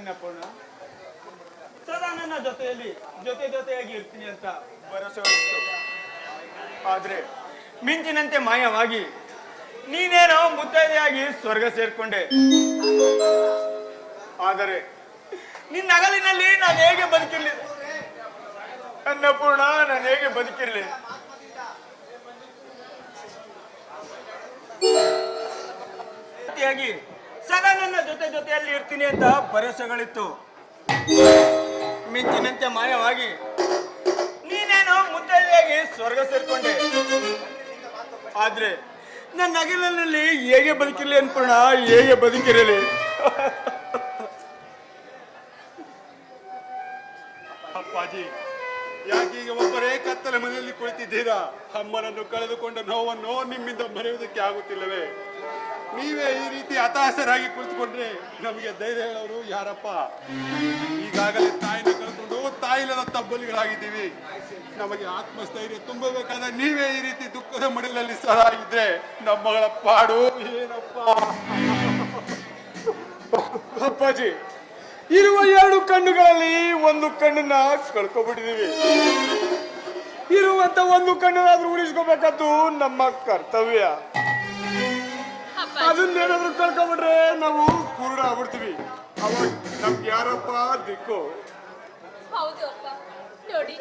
ಅನ್ನಪೂರ್ಣ ಸದಾ ನನ್ನ ಜೊತೆಯಾಗಿ ಇರ್ತೀನಿ ಅಂತ ಭರವಸೆ ಇತ್ತು. ಆದ್ರೆ ಮಿಂಚಿನಂತೆ ಮಾಯವಾಗಿ ನೀನೇನೋ ಮುತ್ತೈದೆಯಾಗಿ ಸ್ವರ್ಗ ಸೇರ್ಕೊಂಡೆ. ಆದರೆ ನಿನ್ನ ಅಗಲಿನಲ್ಲಿ ನಾನು ಹೇಗೆ ಬದುಕಿರ್ಲಿ ಅನ್ನಪೂರ್ಣ, ನಾನು ಹೇಗೆ ಬದುಕಿರ್ಲಿ? ಸದಾ ನನ್ನ ಜೊತೆಯಲ್ಲಿ ಇರ್ತೀನಿ ಅಂತ ಭರವಸೆಗಳಿತ್ತು. ಮಿಂಚಿನಂತೆ ಮಾಯವಾಗಿ ನೀನೇನೋ ಮುತ್ತೈದೆಯಾಗಿ ಸ್ವರ್ಗ ಸೇರ್ಕೊಂಡೆ. ಆದ್ರೆ ನನ್ನ ಅಗಲಿನಲ್ಲಿ ಹೇಗೆ ಬದುಕಿರ್ಲಿ ಅನ್ಪೂರ್ಣ, ಹೇಗೆ ಬದುಕಿರಲಿ? ಅಪ್ಪಾಜಿ, ಯಾಕೀಗ ಒಬ್ಬರೇ ಕತ್ತಲ ಮನೆಯಲ್ಲಿ ಕುಳಿತಿದ್ದೀರಾ? ಅಮ್ಮನನ್ನು ಕಳೆದುಕೊಂಡ ನೋವನ್ನು ನಿಮ್ಮಿಂದ ಮರೆಯುವುದಕ್ಕೆ ಆಗುತ್ತಿಲ್ಲವೇ? ನೀವೇ ಈ ರೀತಿ ಹತಾಶರಾಗಿ ಕುಳಿತುಕೊಂಡ್ರೆ ನಮಗೆ ಧೈರ್ಯ ಹೇಳೋರು ಯಾರಪ್ಪ? ಈಗಾಗಲೇ ತಾಯಿನ ಕಳ್ಕೊಂಡು ತಾಯಿಲ್ಲದ ತಬ್ಬಲಿಗಳಾಗಿದ್ದೀವಿ. ನಮಗೆ ಆತ್ಮಸ್ಥೈರ್ಯ ತುಂಬಬೇಕಾದ ನೀವೇ ಈ ರೀತಿ ದುಃಖದ ಮಡಿಲಲ್ಲಿ ಸಹ ಇದ್ರೆ ನಮ್ಮಗಳ ಪಾಡು ಏನಪ್ಪ? ಅಪ್ಪಾಜಿ, ಇರುವ 2 ಕಣ್ಣುಗಳಲ್ಲಿ ಒಂದು ಕಣ್ಣನ್ನ ಕಳ್ಕೊಬಿಟ್ಟಿದೀವಿ. ಇರುವಂತ ಒಂದು ಕಣ್ಣನ್ನಾದ್ರೂ ಉಳಿಸ್ಕೋಬೇಕಾದ್ದು ನಮ್ಮ ಕರ್ತವ್ಯ. ಅದನ್ನೇನಾದ್ರೂ ಕಳ್ಕೊಂಡ್ಬಿಟ್ರೆ ನಾವು ಕುರುಡ ಆಗ್ಬಿಡ್ತೀವಿ. ಅವಾಗ ನಮ್ಗೆ ಯಾರಪ್ಪ ದಿಕ್ಕು? ಹೌದು ಅಪ್ಪ, ನೋಡಿ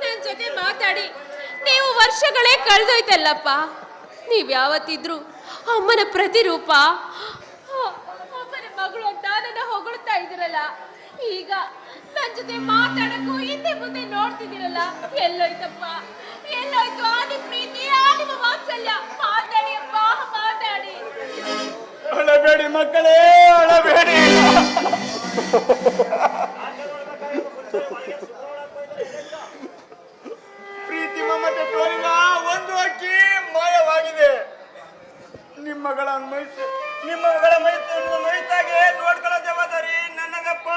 ನನ್ನ ಜೊತೆ ಮಾತಾಡಿ ನೀವು ವರ್ಷಗಳೇ ಕಳೆದೋಯ್ತಲ್ಲಪ್ಪ. ನೀವ್ ಯಾವತ್ತಿದ್ರು ಅಮ್ಮನ ಪ್ರತಿರೂಪ, ಅಮ್ಮನ ಮಗಳು ಅಂತ ನನ್ನ ಹೊಗಳ್ತಾ ಇದ್ದೀರಲ್ಲ. ಈಗ ನನ್ನ ಜೊತೆ ಮಾತಾಡಕ್ಕೂ ಹಿಂದೆ ಮುಂದೆ ನೋಡ್ತಿದ್ದೀರಲ್ಲ, ಎಲ್ಲೋಯ್ತಪ್ಪ? ಎಲ್ಲೋಯ್ತು ಆ ನಿಮ್ಮ ಪ್ರೀತಿ, ಆ ನಿಮ್ಮ ವಾತ್ಸಲ್ಯ? ಮಾತಾಡಿ ಅಪ್ಪ, ಮಾತಾಡಿ. ಅಳಬೇಡಿ ಮಕ್ಕಳೇ, ಅಳಬೇಡಿ. ಪ್ರೀತಿ ಮಮತೆ ತೋರಿದ ಒಂದು ಅಕ್ಕಿ ಮಾಯವಾಗಿದೆ. ನಿಮ್ಮ ಮಗಳ ಮೈತಾಗೆ ನೋಡ್ಕೊಳ್ಳೋ ಜವಾಬ್ದಾರಿ ನನ್ನದಪ್ಪ,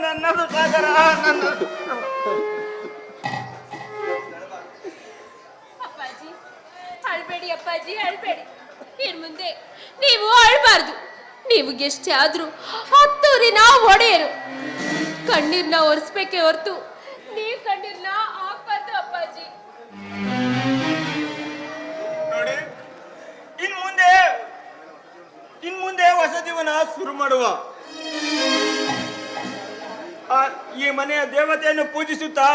ನನ್ನದು ಸಾಗರ, ನನ್ನದು. ಅಪ್ಪಾಜಿ ಅಳ್ಬೇಡಿ, ಅಪ್ಪಾಜಿ ಅಳ್ಬೇಡಿ. ಇನ್ ಮುಂದೆ ನೀವು ಅಳ್ಬಾರ್ದು. ನೀವು ಎಷ್ಟೇ ಆದ್ರೂ ಹತ್ತೂರಿನ ಒಡೆಯರು. ಕಣ್ಣೀರ್ನ ಒರೆಸ್ಬೇಕೆ ಹೊರ್ತು ನೀವು ಕಣ್ಣೀರ್ನ ಹಾಕ್ಬಾರ್ದು ಅಪ್ಪಾಜಿ. ನೋಡಿ, ಇನ್ ಮುಂದೆ ಹೊಸ ಜೀವನ ಶುರು ಮಾಡುವ. ಈ ಮನೆಯ ದೇವತೆಯನ್ನು ಪೂಜಿಸುತ್ತಾ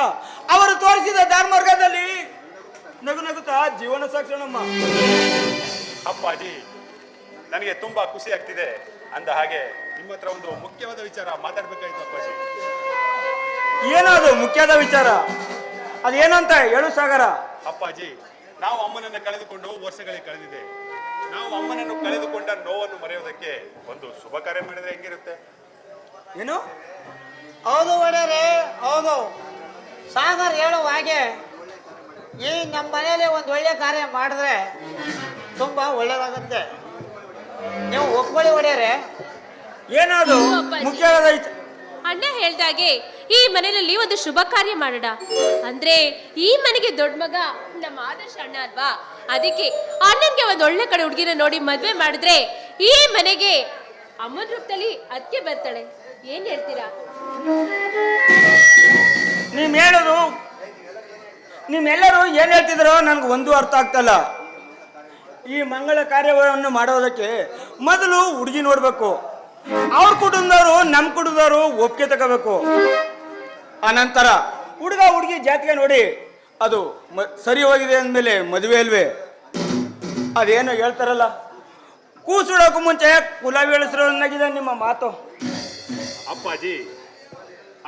ಅವರು ತೋರಿಸಿದ ಧರ್ಮಾರ್ಗದಲ್ಲಿ ನಗುತ್ತಾ ಜೀವನ ಸಾಗಿಸೋಣಮ್ಮ. ಅಪ್ಪಾಜಿ, ನನಗೆ ತುಂಬಾ ಖುಷಿ ಆಗ್ತಿದೆ. ಅಂದ ಹಾಗೆ ನಿಮ್ಮ ಹತ್ರ ಒಂದು ಮುಖ್ಯವಾದ ವಿಚಾರ ಮಾತಾಡ್ಬೇಕಾಯ್ತು ಅಪ್ಪಾಜಿ. ಏನದು ಮುಖ್ಯದ ವಿಚಾರ? ಅದೇನಂತ ಹೇಳು ಸಾಗರ. ಅಪ್ಪಾಜಿ, ನಾವು ಅಮ್ಮನನ್ನು ಕಳೆದುಕೊಂಡು ವರ್ಷಗಳೇ ಕಳೆದಿದೆ. ನಾವು ಅಮ್ಮನನ್ನು ಕಳೆದುಕೊಂಡ ನೋವನ್ನು ಮರೆಯೋದಕ್ಕೆ ಒಂದು ಶುಭ ಕಾರ್ಯ ಮಾಡಿದ್ರೆ ಹೆಂಗಿರುತ್ತೆ? ಏನು? ಹೌದು ಒಡೆಯರೆ, ಹೌದು. ಸಾಗರ್ ಹೇಳುವ ಹಾಗೆ ಈ ನಮ್ಮ ಮನೆಯಲ್ಲಿ ಒಂದು ಒಳ್ಳೆ ಕಾರ್ಯ ಮಾಡಿದ್ರೆ ತುಂಬಾ ಒಳ್ಳೇದಾಗುತ್ತೆ. ನೀವು ಒಪ್ಕೊಳ್ಳಿ ಒಡೆಯರೆ. ಏನದು ಮುಖ್ಯವಾದ ವಿಚಾರ? ಅಣ್ಣ ಹೇಳ್ದಾಗೆ ಈ ಮನೆಯಲ್ಲಿ ಒಂದು ಶುಭ ಕಾರ್ಯ ಮಾಡೋಣ. ಅಂದ್ರೆ ಈ ಮನೆಗೆ ದೊಡ್ಡ ಮಗ ನಮ್ಮ ಆದರ್ಶ ಅಣ್ಣ ಅಲ್ವಾ? ಅದಕ್ಕೆ ಅಣ್ಣನ್ಗೆ ಒಂದು ಒಳ್ಳೆ ಕಡೆ ಹುಡುಗಿನ ನೋಡಿ ಮದ್ವೆ ಮಾಡಿದ್ರೆ ಈ ಮನೆಗೆ ಅಮ್ಮನ ರೂಪದಲ್ಲಿ ಅದಕ್ಕೆ ಬರ್ತಾಳೆ. ಏನ್ ಹೇಳ್ತೀರಾ? ನಿಮ್ಮೆಲ್ಲರೂ ಏನ್ ಹೇಳ್ತಿದ್ರೋ ನನ್ಗೆ ಒಂದು ಅರ್ಥ ಆಗ್ತಲ್ಲ. ಈ ಮಂಗಳ ಕಾರ್ಯವನ್ನು ಮಾಡೋದಕ್ಕೆ ಮೊದಲು ಹುಡುಗಿ ನೋಡ್ಬೇಕು. ಅವ್ರ ಕುಟುಂಬದವರು ನಮ್ಮ ಕುಟುಂಬದವರು ಒಪ್ಪಿಗೆ ತಗೋಬೇಕು. ಅನಂತರ ಹುಡುಗಿ ಜಾತಿಗೆ ನೋಡಿ ಅದು ಸರಿ ಹೋಗಿದೆ ಅಂದಮೇಲೆ ಮದುವೆ ಅಲ್ವೇ? ಅದೇನೋ ಹೇಳ್ತಾರಲ್ಲ, ಕೂಸುಡೋಕು ಮುಂಚೆ ಕುಲ ಬೆಳೆಸಿರೋನ್ನಾಗಿದೆ ನಿಮ್ಮ ಮಾತು. ಅಪ್ಪಾಜಿ,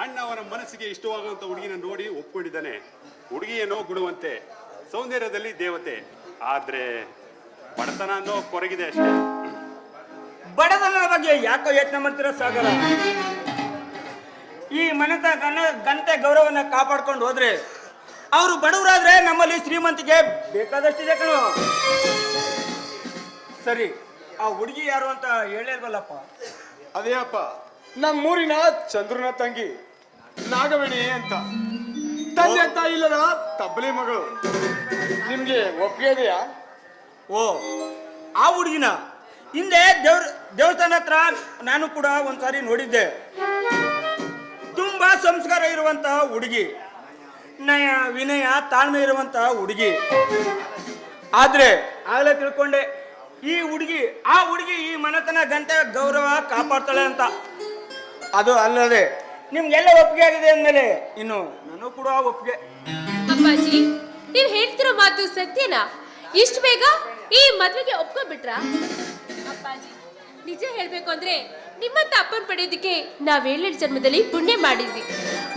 ಅಣ್ಣ ಅವನ ಮನಸ್ಸಿಗೆ ಇಷ್ಟವಾಗುವಂತ ಹುಡುಗಿನ ನೋಡಿ ಒಪ್ಕೊಂಡಿದ್ದಾನೆ. ಹುಡುಗಿಯೇನೋ ಗುಣವಂತೆ, ಸೌಂದರ್ಯದಲ್ಲಿ ದೇವತೆ. ಆದ್ರೆ ಬಡತನ ಅನ್ನೋ ಕೊರಗಿದೆ ಅಷ್ಟೇ. ಬಡತನದ ಬಗ್ಗೆ ಯಾಕೋ ಯತ್ನ ಮಾಡ್ತೀರ ಸಾಗರ? ಈ ಮನೆತ ಘನತೆ ಗೌರವನ ಕಾಪಾಡ್ಕೊಂಡು ಹೋದ್ರೆ ಅವರು ಬಡವರಾದ್ರೆ ನಮ್ಮಲ್ಲಿ ಶ್ರೀಮಂತಿಗೆ ಬೇಕಾದಷ್ಟಿದೆ ಕಣೋ. ಸರಿ, ಆ ಹುಡುಗಿ ಯಾರು ಅಂತ ಹೇಳಿಲ್ವಲ್ಲಪ್ಪ? ಅದೇ ಅಪ್ಪ, ನಮ್ಮೂರಿನ ಚಂದ್ರನ ತಂಗಿ ನಾಗವೇಣಿ ಅಂತ. ತಂದೆ ತಾಯಿ ಇಲ್ಲದ ತಬ್ಬಲಿ ಮಗಳು. ನಿಮ್ಗೆ ಒಪ್ಪಿಗೆ ಇದೆಯಾ? ಓ, ಆ ಹುಡುಗಿನ ಹಿಂದೆ ದೇವಸ್ಥಾನ ಹತ್ರ ನಾನು ಕೂಡ ಒಂದ್ಸಾರಿ ನೋಡಿದ್ದೆ. ಸಂಸ್ಕಾರ ಇರುವಂತಹ ಹುಡುಗಿ, ನಯ ವಿನಯ ತಾಳ್ಮೆ ಇರುವಂತಹ ಹುಡುಗಿ. ಆದ್ರೆ ಆಗಲೇ ತಿಳ್ಕೊಂಡೆ ಆ ಹುಡುಗಿ ಈ ಮನೆತನ ಗಂಟೆ ಗೌರವ ಕಾಪಾಡ್ತಾಳೆ ಅಂತ. ಅದು ಅಲ್ಲದೆ ನಿಮ್ಗೆಲ್ಲ ಒಪ್ಪಿಗೆ ಆಗಿದೆ ಅಂದ್ಮೇಲೆ ಇನ್ನು ನನಗೂ ಕೂಡ ಒಪ್ಪಿಗೆ. ಅಪ್ಪಾಜಿ, ನೀವ್ ಹೇಳ್ತಿರೋ ಮಾತು ಸತ್ಯನಾ? ಇಷ್ಟು ಬೇಗ ಈ ಮದ್ವೆಗೆ ಒಪ್ಕೊಂಡ್ಬಿಟ್ರಾ? ಅಪ್ಪಾಜಿ, ನಿಜ ಹೇಳ್ಬೇಕು ಅಂದ್ರೆ ನಿಮ್ಮಂತ ಅಪ್ಪನ್ ಪಡೆಯೋದಕ್ಕೆ ನಾವ್ 7 ಜನ್ಮದಲ್ಲಿ ಪುಣ್ಯ ಮಾಡಿದ್ವಿ.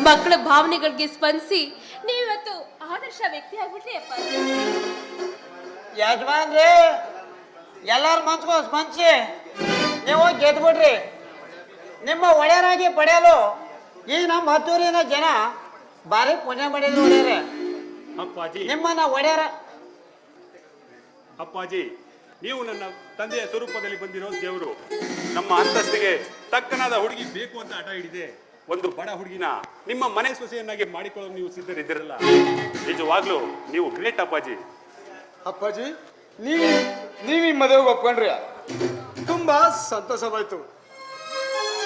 ಮಕ್ಕಳ ಭಾವನೆಗಳಿಗೆ ಸ್ಪಂದಿಸಿ ನೀವತ್ತು ಆದರ್ಶ ವ್ಯಕ್ತಿ ಆಗ್ಬಿಟ್ರಿ ಅಪ್ಪಾಜಿ. ಯಜಮಾನ್ರಿ, ಎಲ್ಲಾರ ಮನ್ಸ್ಗೂ ಸ್ಪಂದಿಸಿ ನೀವು ಗೆದ್ಬಿಡ್ರಿ. ನಿಮ್ಮ ಒಡೆಯರಾಗಿ ಪಡೆಯಲು ಈ ನಮ್ಮ ಹತ್ತೂರಿನ ಜನ ಭಾರಿ ಪುಣ್ಯ ಮಾಡಿದ್ರು ಒಡೆಯರೆ. ಅಪ್ಪಾಜಿ ನಿಮ್ಮನ್ನ ಒಡೆಯರ ಅಪ್ಪಾಜಿ, ನೀವು ನನ್ನ ತಂದೆಯ ಸ್ವರೂಪದಲ್ಲಿ ಬಂದಿರೋ ದೇವರು. ನಮ್ಮ ಅಂತಸ್ತಿಗೆ ತಕ್ಕನಾದ ಹುಡುಗಿ ಬೇಕು ಅಂತ ಹಠ ಹಿಡಿದೆ ಒಂದು ಬಡ ಹುಡುಗಿನ ನಿಮ್ಮ ಮನೆ ಸೊಸೆಯನ್ನಾಗಿ ಮಾಡಿಕೊಳ್ಳಲು ನೀವು ಸಿದ್ಧರಿದ್ದಿರಲ್ಲ. ನಿಜವಾಗ್ಲೂ ನೀವು ಗ್ರೇಟ್ ಅಪ್ಪಾಜಿ. ಅಪ್ಪಾಜಿ, ನೀವು ಈ ಮದುವೆಗೆ ಒಪ್ಕೊಂಡ್ರಿ, ತುಂಬಾ ಸಂತೋಷವಾಯ್ತು.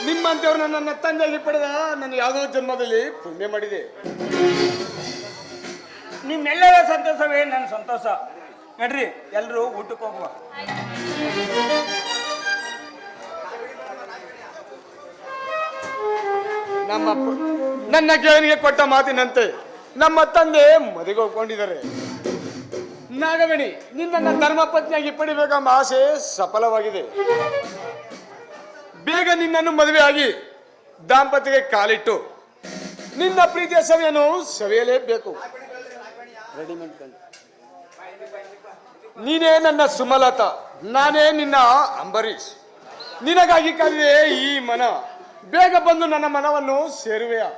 ನಿಮ್ಮಂತವ್ರು ನನ್ನ ತಂದೆಯಾಗಿ ಪಡೆದ ನನ್ನ ಯಾವುದೋ ಜನ್ಮದಲ್ಲಿ ಪುಣ್ಯ ಮಾಡಿದೆ. ನಿಮ್ಮೆಲ್ಲರ ಸಂತೋಷವೇ ನನ್ನ ಸಂತೋಷ. ನಡ್ರಿ, ಎಲ್ಲರೂ ಊಟಕ್ಕೆ ಹೋಗುವ. ನನ್ನ ಗೆಳನಿಗೆ ಕೊಟ್ಟ ಮಾತಿನಂತೆ ನಮ್ಮ ತಂದೆ ಮದುವೆಗೆ ಒಪ್ಕೊಂಡಿದ್ದಾರೆ. ನಾಗವೇಣಿ, ನಿನ್ನನ್ನ ಧರ್ಮ ಪತ್ನಿಯಾಗಿ ಪಡಿಬೇಕೆಂಬ ಆಸೆ ಸಫಲವಾಗಿದೆ. ಬೇಗ ನಿನ್ನನ್ನು ಮದುವೆ ಆಗಿ ದಾಂಪತ್ಯಕ್ಕೆ ಕಾಲಿಟ್ಟು ನಿನ್ನ ಪ್ರೀತಿಯ ಸವಿಯನ್ನು ಸವಿಯಲೇಬೇಕು. ನೀನೇ ನನ್ನ ಸುಮಲತಾ, ನಾನೇ ನಿನ್ನ ಅಂಬರೀಷ್. ನಿನಗಾಗಿ ಕಾದಿದೆ ಈ ಮನ. ಬೇಗ ಬಂದು ನನ್ನ ಮನವನ್ನು ಸೇರುವೆಯಾ?